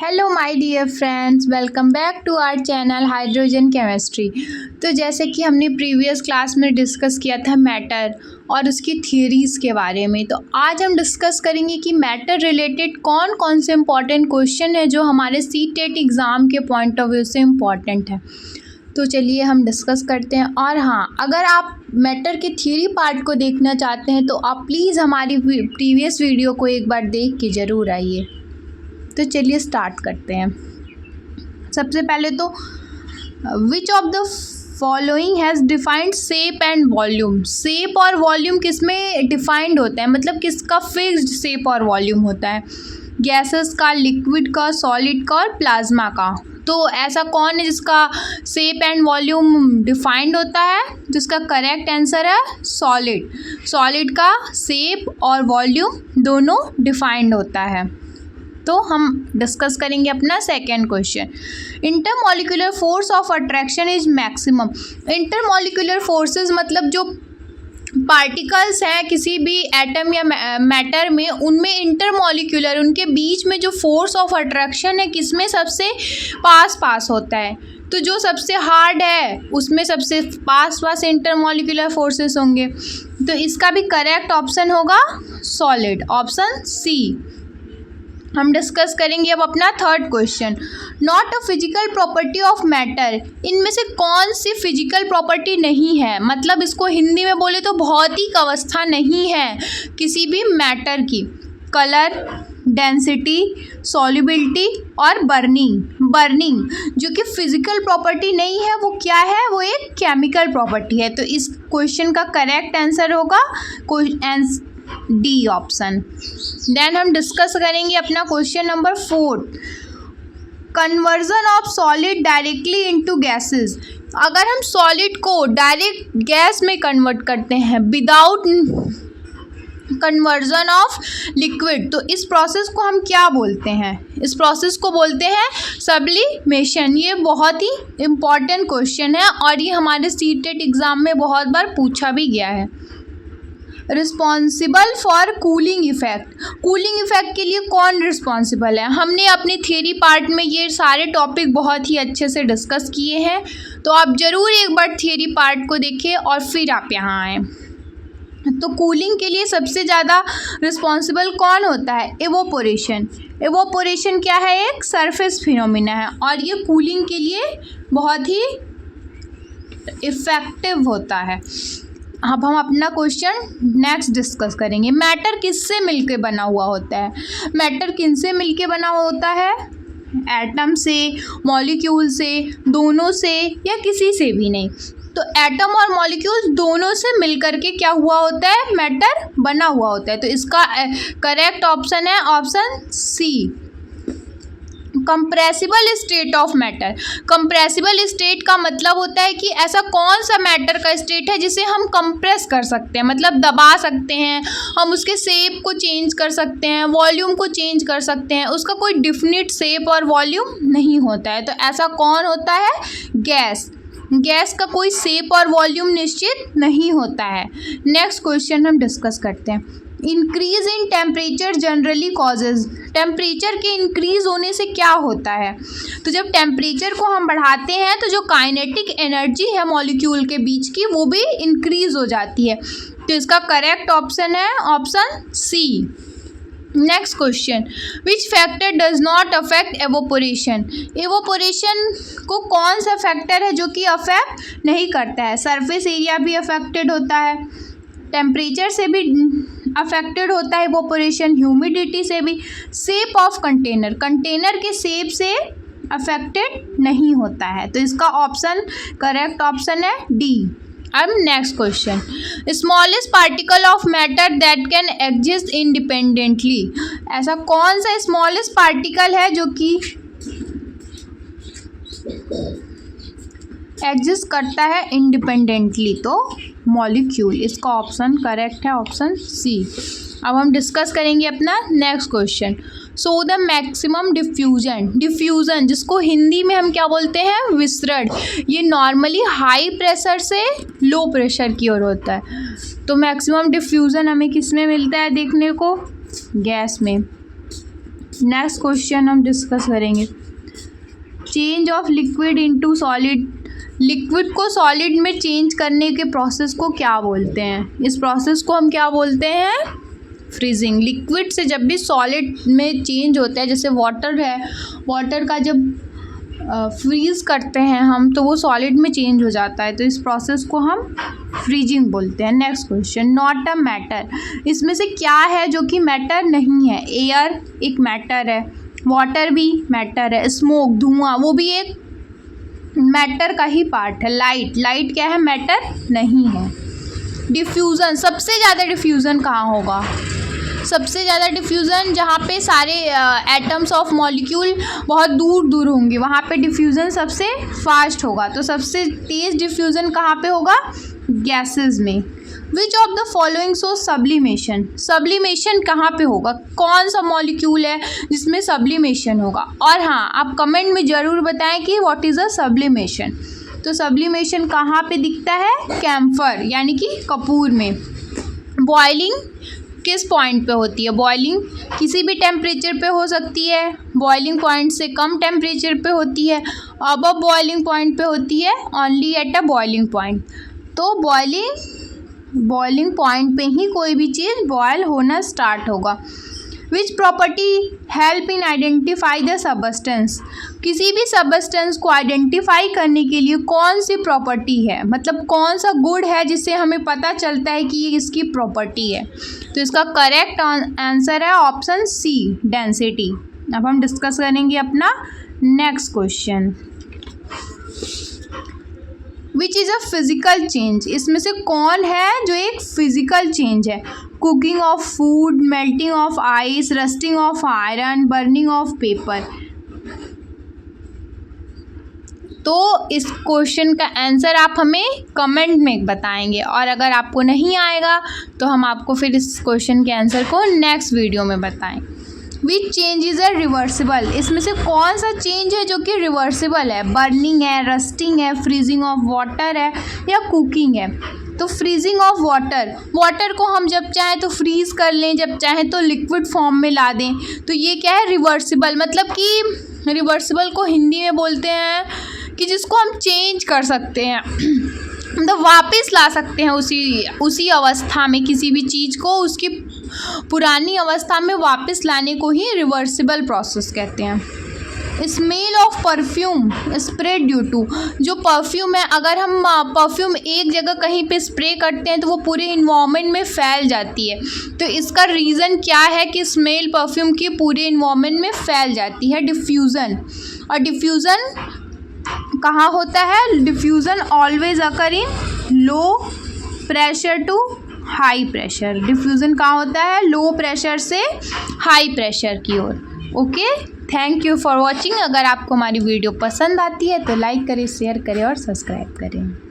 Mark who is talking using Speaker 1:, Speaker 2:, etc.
Speaker 1: Hello my dear friends, welcome back to our channel hydrogen chemistry. तो जैसे कि हमने प्रीवियस क्लास में डिस्कस किया था मैटर और उसकी थियरीज़ के बारे में, तो आज हम डिस्कस करेंगे कि मैटर रिलेटेड कौन कौन से इम्पॉर्टेंट क्वेश्चन है जो हमारे सीटेट एग्ज़ाम के पॉइंट ऑफ व्यू से इम्पॉर्टेंट है। तो चलिए हम डिस्कस करते हैं। और हाँ, अगर आप मैटर के थियरी पार्ट को देखना चाहते हैं तो आप प्लीज़ हमारी प्रीवियस वीडियो को एक बार देख के ज़रूर आइए। तो चलिए स्टार्ट करते हैं। सबसे पहले तो which of the following has defined shape and volume. Shape और वॉल्यूम किस में डिफाइंड होता है, मतलब किसका फिक्स्ड शेप और वॉल्यूम होता है? गैसेस का, लिक्विड का, सॉलिड का और प्लाज्मा का। तो ऐसा कौन है जिसका शेप एंड वॉल्यूम डिफाइंड होता है? जिसका करेक्ट आंसर है सॉलिड। सॉलिड का शेप और वॉल्यूम दोनों डिफाइंड होता है। तो हम डिस्कस करेंगे अपना second question. Intermolecular force of attraction is maximum. Intermolecular forces मतलब जो पार्टिकल्स हैं किसी भी एटम या मैटर में, उनमें इंटरमॉलिक्यूलर, उनके बीच में जो फोर्स ऑफ अट्रैक्शन है किसमें सबसे पास होता है? तो जो सबसे हार्ड है उसमें सबसे पास इंटरमॉलिक्यूलर फोर्सेस होंगे। तो इसका भी करेक्ट ऑप्शन होगा सॉलिड, ऑप्शन सी। हम डिस्कस करेंगे अब अपना third question. Not a physical property of matter. इनमें से कौन सी फिजिकल प्रॉपर्टी नहीं है, मतलब इसको हिंदी में बोले तो भौतिक अवस्था नहीं है किसी भी मैटर की? कलर, डेंसिटी, सॉल्युबिलिटी और बर्निंग जो कि फिजिकल प्रॉपर्टी नहीं है, वो क्या है? वो एक केमिकल प्रॉपर्टी है। तो इस क्वेश्चन का करेक्ट आंसर होगा डी ऑप्शन। देन हम डिस्कस करेंगे अपना question number 4, conversion of solid directly into gases. अगर हम सॉलिड को डायरेक्ट गैस में कन्वर्ट करते हैं विदाउट कन्वर्जन ऑफ लिक्विड, तो इस प्रोसेस को हम क्या बोलते हैं? इस प्रोसेस को बोलते हैं सब्लिमेशन। ये बहुत ही इम्पॉर्टेंट क्वेश्चन है और ये हमारे सीटेट एग्ज़ाम में बहुत बार पूछा भी गया है। Responsible for cooling effect. Cooling effect के लिए कौन रिस्पॉन्सिबल है? हमने अपने थियरी पार्ट में ये सारे टॉपिक बहुत ही अच्छे से डिस्कस किए हैं, तो आप ज़रूर एक बार थियरी पार्ट को देखें और फिर आप यहाँ आएँ। तो कूलिंग के लिए सबसे ज़्यादा रिस्पॉन्सिबल कौन होता है? एवोपोरेशन। एवोपोरेशन क्या है? एक सरफेस फिनोमिना है और ये कूलिंग के लिए बहुत ही इफ़ेक्टिव होता है। अब हम अपना क्वेश्चन नेक्स्ट डिस्कस करेंगे। मैटर किससे मिलके बना हुआ होता है? मैटर किनसे मिलके बना हुआ होता है? एटम से, मॉलिक्यूल से, दोनों से या किसी से भी नहीं? तो एटम और मॉलिक्यूल्स दोनों से मिलकर के क्या हुआ होता है? मैटर बना हुआ होता है। तो इसका करेक्ट ऑप्शन है option C, compressible state of matter. Compressible state का मतलब होता है कि ऐसा कौन सा मैटर का स्टेट है जिसे हम कंप्रेस कर सकते हैं, मतलब दबा सकते हैं, हम उसके शेप को चेंज कर सकते हैं, वॉल्यूम को चेंज कर सकते हैं, उसका कोई डिफिनिट शेप और वॉल्यूम नहीं होता है। तो ऐसा कौन होता है? गैस। गैस का कोई शेप और वॉल्यूम निश्चित नहीं होता है। नेक्स्ट क्वेश्चन हम डिस्कस करते हैं। Increase in temperature generally causes. Temperature के इंक्रीज होने से क्या होता है? तो जब टेम्परेचर को हम बढ़ाते हैं तो जो काइनेटिक एनर्जी है मॉलिक्यूल के बीच की, वो भी इंक्रीज हो जाती है। तो इसका करेक्ट ऑप्शन है option C. Next question, which factor does not affect evaporation. Evaporation को कौन सा फैक्टर है जो कि अफेक्ट नहीं करता है? सरफेस एरिया भी अफेक्टेड होता है, टेम्परेचर से भी अफेक्टेड होता है एवोपोरेशन, ह्यूमिडिटी से भी, शेप ऑफ कंटेनर, कंटेनर के शेप से अफेक्टेड नहीं होता है। तो इसका ऑप्शन करेक्ट ऑप्शन है डी। अब next question, smallest particle of matter that can exist independently. ऐसा कौन सा स्मॉलेस्ट पार्टिकल है जो कि एग्जिस्ट करता है इंडिपेंडेंटली? तो मॉलिक्यूल। इसका ऑप्शन करेक्ट है ऑप्शन सी। अब हम डिस्कस करेंगे अपना next question. So the maximum diffusion जिसको हिंदी में हम क्या बोलते हैं? विसरण। ये नॉर्मली हाई प्रेशर से लो प्रेशर की ओर होता है। तो मैक्सिमम डिफ्यूजन हमें किस में मिलता है देखने को? गैस में। नेक्स्ट क्वेश्चन हम डिस्कस करेंगे, change of liquid into solid. Liquid को सॉलिड में चेंज करने के प्रोसेस को क्या बोलते हैं? इस प्रोसेस को हम क्या बोलते हैं? फ्रीजिंग। लिक्विड से जब भी सॉलिड में चेंज होता है, जैसे वाटर है, वाटर का जब फ्रीज़ करते हैं हम तो वो सॉलिड में चेंज हो जाता है, तो इस प्रोसेस को हम फ्रीजिंग बोलते हैं। Next question, not a matter. इसमें से क्या है जो कि मैटर नहीं है? एयर एक मैटर है, वाटर भी मैटर है, स्मोक धुआं वो भी एक मैटर का ही पार्ट है, लाइट, लाइट क्या है? मैटर नहीं है। डिफ्यूज़न, सबसे ज़्यादा डिफ्यूज़न कहाँ होगा? सबसे ज़्यादा डिफ्यूज़न जहाँ पे सारे एटम्स ऑफ मॉलिक्यूल बहुत दूर दूर होंगे वहाँ पे डिफ्यूज़न सबसे फास्ट होगा। तो सबसे तेज़ डिफ्यूज़न कहाँ पे होगा? गैसेस में। Which of the following show sublimation. Sublimation कहाँ पे होगा? कौन सा मॉलिक्यूल है जिसमें सब्लिमेशन होगा? और हाँ, आप कमेंट में ज़रूर बताएं कि व्हाट इज़ अ सब्लिमेशन। तो सब्लिमेशन कहाँ पे दिखता है? कैम्फर यानी कि कपूर में। बॉइलिंग किस पॉइंट पे होती है? बॉइलिंग किसी भी टेम्परेचर पे हो सकती है, बॉइलिंग पॉइंट से कम टेम्परेचर पे होती है, अबव बॉइलिंग पॉइंट पे होती है, only at a boiling point. तो बॉइलिंग पॉइंट पे ही कोई भी चीज़ बॉयल होना स्टार्ट होगा। Which property help in identify the substance. किसी भी सबस्टेंस को आइडेंटिफाई करने के लिए कौन सी प्रॉपर्टी है, मतलब कौन सा गुण है जिससे हमें पता चलता है कि ये इसकी प्रॉपर्टी है? तो इसका करेक्ट आंसर है ऑप्शन सी, डेंसिटी। अब हम डिस्कस करेंगे अपना next question, which is a physical change. इसमें से कौन है जो एक फिजिकल चेंज है? Cooking of food, melting of ice, rusting of iron, burning of paper. तो इस क्वेश्चन का आंसर आप हमें कमेंट में बताएंगे, और अगर आपको नहीं आएगा तो हम आपको फिर इस क्वेश्चन के आंसर को नेक्स्ट वीडियो में बताएं। Which change is a reversible. इसमें से कौन सा चेंज है जो कि रिवर्सिबल है? बर्निंग है, रस्टिंग है, फ्रीजिंग ऑफ वाटर है, या कुकिंग है? तो फ्रीजिंग ऑफ वाटर, वाटर को हम जब चाहें तो फ्रीज़ कर लें, जब चाहें तो लिक्विड फॉर्म में ला दें, तो ये क्या है? रिवर्सिबल। मतलब कि रिवर्सिबल को हिंदी में बोलते हैं कि जिसको हम चेंज कर सकते हैं, मतलब वापस ला सकते हैं उसी अवस्था में, किसी भी चीज़ को उसकी पुरानी अवस्था में वापस लाने को ही रिवर्सिबल प्रोसेस कहते हैं। Smell of perfume spread due to. जो परफ्यूम है, अगर हम परफ्यूम एक जगह कहीं पे स्प्रे करते हैं तो वो पूरे इन्वायरमेंट में फैल जाती है। तो इसका रीज़न क्या है कि स्मेल परफ्यूम की पूरे इन्वायरमेंट में फैल जाती है? डिफ्यूज़न। और डिफ्यूज़न कहाँ होता है? Diffusion always occur in low pressure to high pressure. Diffusion कहाँ होता है? लो प्रेशर से हाई प्रेशर की ओर। Okay, thank you for watching. अगर आपको हमारी वीडियो पसंद आती है तो लाइक करें, शेयर करें और सब्सक्राइब करें।